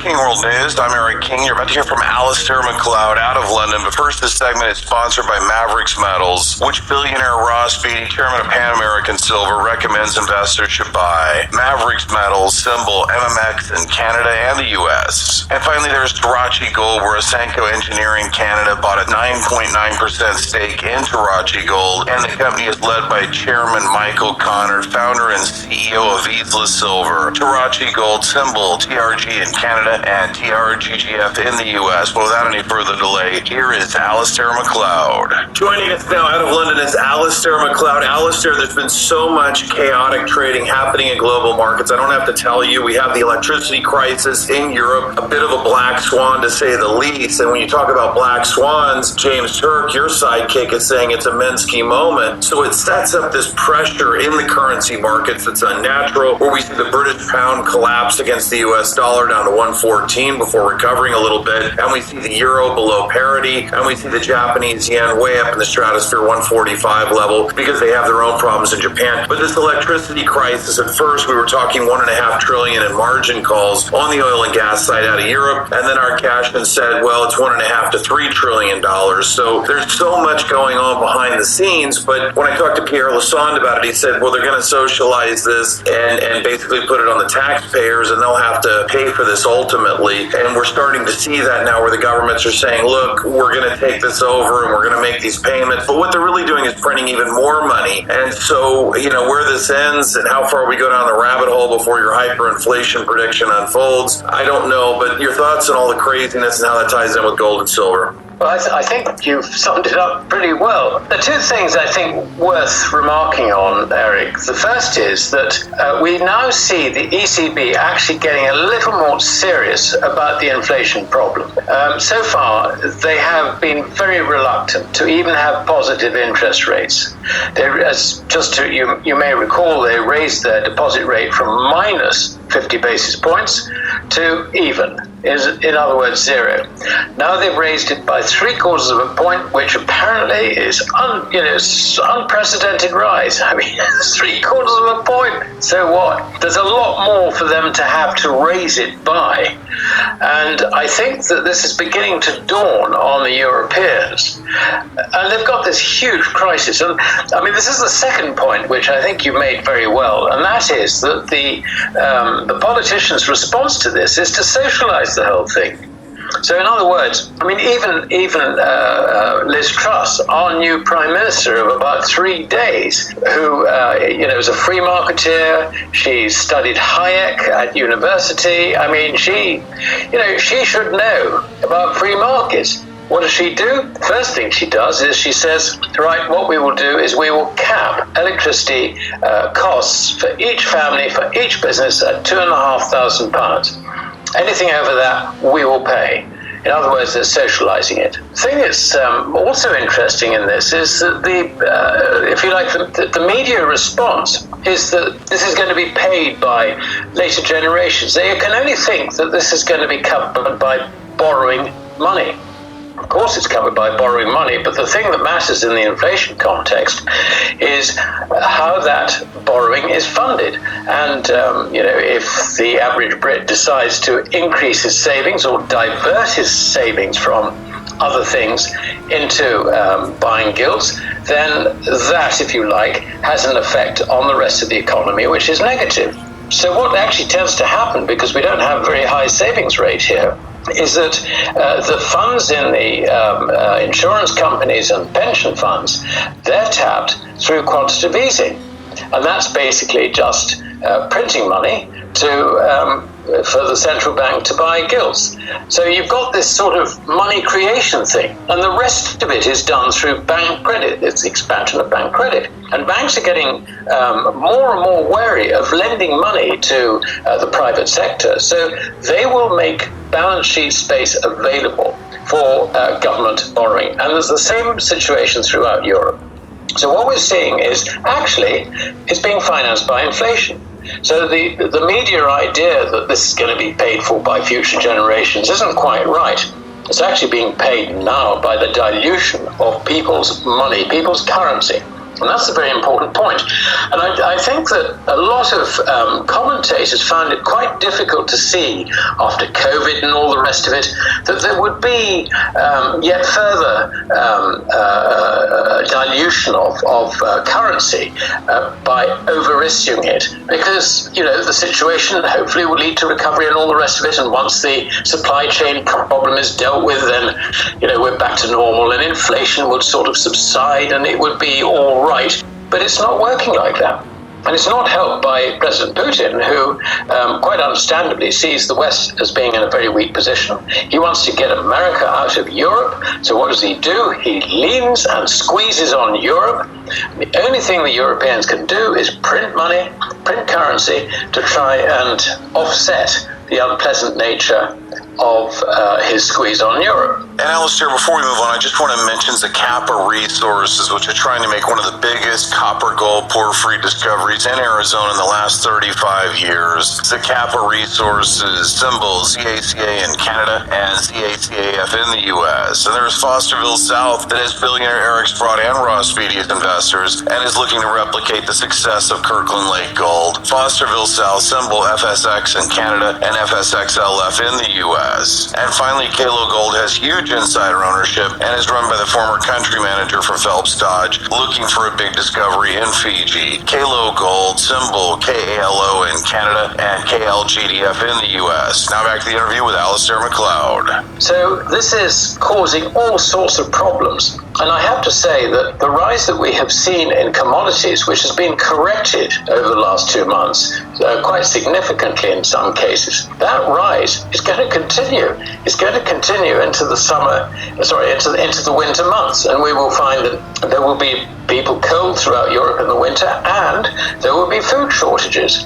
King World News. I'm Eric King. You're about to hear from Alasdair MacLeod out of London. But first, this segment is sponsored by Mavericks Metals, which billionaire Ross Beatty, chairman of Pan American Silver, recommends investors should buy. Mavericks Metals, symbol MMX in Canada and the U.S. And finally, there's Tarachi Gold, where Asenco Engineering Canada bought a 9.9% stake in Tarachi Gold, and the company is led by Chairman Michael Connor, founder and CEO of Vizsla Silver. Tarachi Gold, symbol TRG in Canada and TRGGF in the U.S. Well, without any further delay, here is Alasdair MacLeod. Joining us now out of London is Alasdair MacLeod. Alasdair, there's been so much chaotic trading happening in global markets. I don't have to tell you, we have the electricity crisis in Europe, a bit of a black swan to say the least. And when you talk about black swans, James Turk, your sidekick, is saying it's a Minsky moment. So it sets up this pressure in the currency markets that's unnatural, where we see the British pound collapse against the US dollar down to 114 before recovering a little bit, and we see the euro below parity, and we see the Japanese yen way up in the stratosphere 145 level because they have their own problems in Japan. But this electricity crisis, at first we were talking $1.5 trillion in margin calls on the oil and gas side out of Europe, and then our cashman said, well, it's $1.5 to $3 trillion. So there's so much going on behind the scenes. But when I talked to Pierre Lassonde about it, he said, well, they're going to socialize this and basically put it on the taxpayers, and they'll have to pay for this ultimately. And we're starting to see that now, where the governments are saying, look, we're going to take this over and we're going to make these payments. But what they're really doing is printing even more money. And so, where this ends and how far we go down the rabbit hole before your hyperinflation prediction unfolds, I don't know. But your thoughts on all the craziness and how that ties in with gold and silver? Well, I think you've summed it up pretty well. The two things I think worth remarking on, Eric. The first is that we now see the ECB actually getting a little more serious about the inflation problem. So far, they have been very reluctant to even have positive interest rates. You may recall, they raised their deposit rate from minus 50 basis points to even. In other words, zero. Now they've raised it by 3/4 of a point, which apparently is unprecedented rise. I mean, 3/4 of a point. So what? There's a lot more for them to have to raise it by. And I think that this is beginning to dawn on the Europeans. And they've got this huge crisis. And I mean, this is the second point, which I think you made very well. And that is that the politicians' response to this is to socialize the whole thing. So in other words, I mean, even Liz Truss, our new prime minister of about 3 days, who is a free marketeer. She studied Hayek at university. I mean, she should know about free markets. What does she do? First thing she does is she says, right, what we will do is we will cap electricity costs for each family, for each business at £2,500. Anything over that, we will pay. In other words, they're socializing it. The thing that's also interesting in this is that the media response is that this is going to be paid by later generations. They can only think that this is going to be covered by borrowing money. Of course it's covered by borrowing money, but the thing that matters in the inflation context is how that borrowing is funded. And, if the average Brit decides to increase his savings or divert his savings from other things into buying gilts, then that, if you like, has an effect on the rest of the economy, which is negative. So what actually tends to happen, because we don't have a very high savings rate here, is that the funds in the insurance companies and pension funds, they're tapped through quantitative easing. And that's basically just printing money for the central bank to buy gilts. So you've got this sort of money creation thing, and the rest of it is done through bank credit. It's the expansion of bank credit. And banks are getting more and more wary of lending money to the private sector. So they will make balance sheet space available for government borrowing. And there's the same situation throughout Europe. So what we're seeing is actually it's being financed by inflation. So the media idea that this is going to be paid for by future generations isn't quite right. It's actually being paid now by the dilution of people's money, people's currency. And that's a very important point. And I think that a lot of commentators found it quite difficult to see, after COVID and all the rest of it, that there would be yet further dilution of currency by over-issuing it. Because, the situation hopefully will lead to recovery and all the rest of it. And once the supply chain problem is dealt with, then, we're back to normal and inflation would sort of subside and it would be all right. But it's not working like that. And it's not helped by President Putin, who quite understandably sees the West as being in a very weak position. He wants to get America out of Europe. So what does he do? He leans and squeezes on Europe. The only thing the Europeans can do is print money, print currency to try and offset the unpleasant nature of his squeeze on Europe. And Alasdair, before we move on, I just want to mention Zacapa Resources, which are trying to make one of the biggest copper gold porphyry discoveries in Arizona in the last 35 years. Zacapa Resources, symbol ZACA in Canada and ZACAF in the U.S. And there's Fosterville South that has billionaire Eric Sprott and Ross Beatty as investors and is looking to replicate the success of Kirkland Lake Gold. Fosterville South, symbol FSX in Canada and FSXLF in the U.S. And finally, Kalo Gold has huge insider ownership and is run by the former country manager for Phelps Dodge, looking for a big discovery in Fiji. Kalo Gold, symbol KALO in Canada and KLGDF in the U.S. Now back to the interview with Alasdair Macleod. So this is causing all sorts of problems. And I have to say that the rise that we have seen in commodities, which has been corrected over the last 2 months, quite significantly in some cases, that rise is going to continue. It's going to continue into the into the winter months. And we will find that there will be people cold throughout Europe in the winter, and there will be food shortages.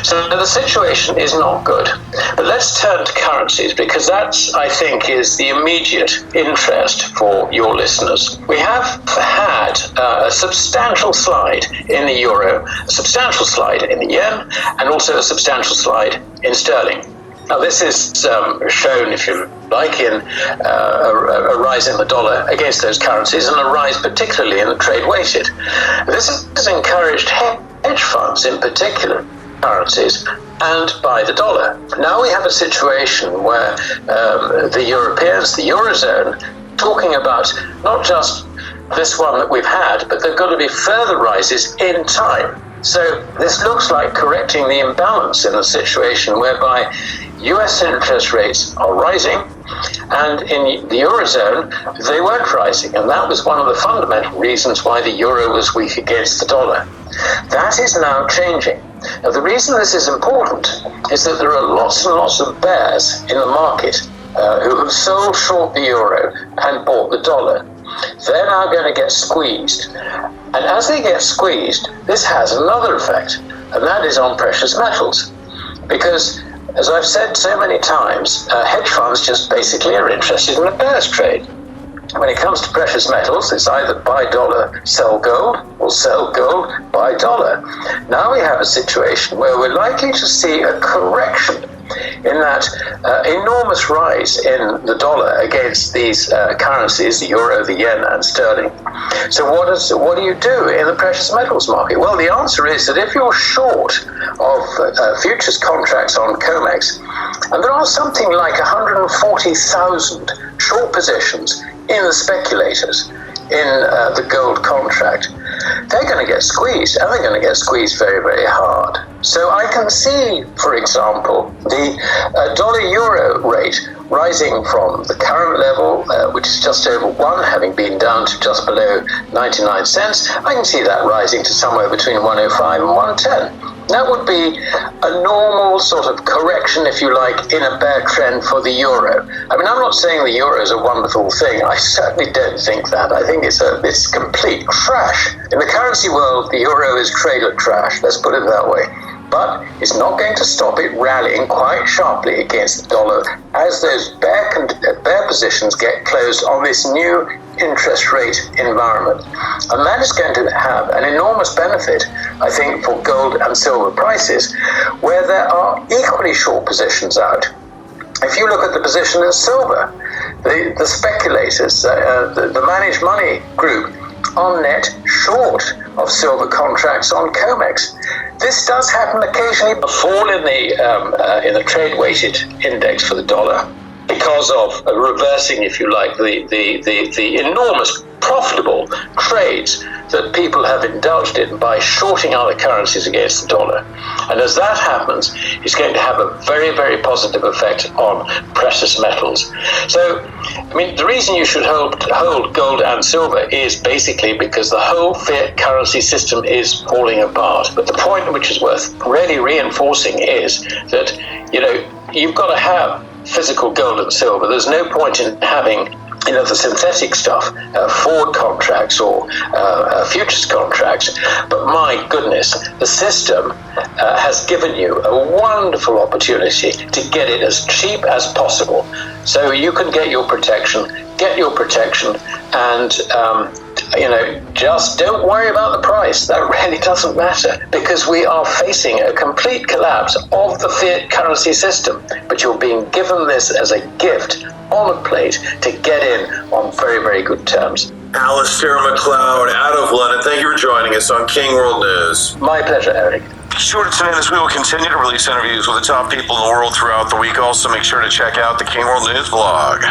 So the situation is not good. But let's turn to currencies, because that's, I think, is the immediate interest for your listeners. We have had a substantial slide in the euro, a substantial slide in the yen, and also a substantial slide in sterling. Now, this is shown, if you like, in a rise in the dollar against those currencies, and a rise particularly in the trade-weighted. This has encouraged hedge funds, in particular currencies, and buy the dollar. Now we have a situation where the Europeans, the Eurozone, talking about not just this one that we've had, but there are going to be further rises in time. So this looks like correcting the imbalance in the situation whereby US interest rates are rising, and in the Eurozone, they weren't rising. And that was one of the fundamental reasons why the euro was weak against the dollar. That is now changing. Now, the reason this is important is that there are lots and lots of bears in the market who have sold short the euro and bought the dollar. They're now going to get squeezed. And as they get squeezed, this has another effect, and that is on precious metals. Because, as I've said so many times, hedge funds just basically are interested in the bears trade. When it comes to precious metals, it's either buy dollar, sell gold, or sell gold, buy dollar. Now we have a situation where we're likely to see a correction in that enormous rise in the dollar against these currencies, the euro, the yen, and sterling. So what do you do in the precious metals market? Well, the answer is that if you're short of futures contracts on COMEX, and there are something like 140,000 short positions in the speculators in the gold contract, they're going to get squeezed, and they're going to get squeezed very, very hard. So I can see, for example, the dollar-euro rate rising from the current level, which is just over 1, having been down to just below 99 cents. I can see that rising to somewhere between 105 and 110. That would be a normal sort of correction, if you like, in a bear trend for the euro. I mean, I'm not saying the euro is a wonderful thing. I certainly don't think that. I think it's complete trash. In the currency world, the euro is trailer trash, let's put it that way. But it's not going to stop it rallying quite sharply against the dollar as those bear positions get closed on this new interest rate environment. And that is going to have an enormous benefit, I think, for gold and silver prices, where there are equally short positions out. If you look at the position in silver, the speculators, the managed money group, are net short of silver contracts on COMEX. This does happen occasionally. A fall in the trade-weighted index for the dollar because of reversing, if you like, the enormous profitable trades that people have indulged in by shorting other currencies against the dollar. And as that happens, it's going to have a very, very positive effect on precious metals. So, I mean, the reason you should hold gold and silver is basically because the whole fiat currency system is falling apart. But the point which is worth really reinforcing is that, you've got to have physical gold and silver. There's no point in having the synthetic stuff, forward contracts or futures contracts. But my goodness, the system has given you a wonderful opportunity to get it as cheap as possible. So you can get your protection, and just don't worry about the price. That really doesn't matter, because we are facing a complete collapse of the fiat currency system. But you're being given this as a gift on a plate to get in on very, very good terms. Alasdair MacLeod out of London, thank you for joining us on King World News. My pleasure, Eric. Be sure to tune in as we will continue to release interviews with the top people in the world throughout the week. Also, make sure to check out the King World News blog.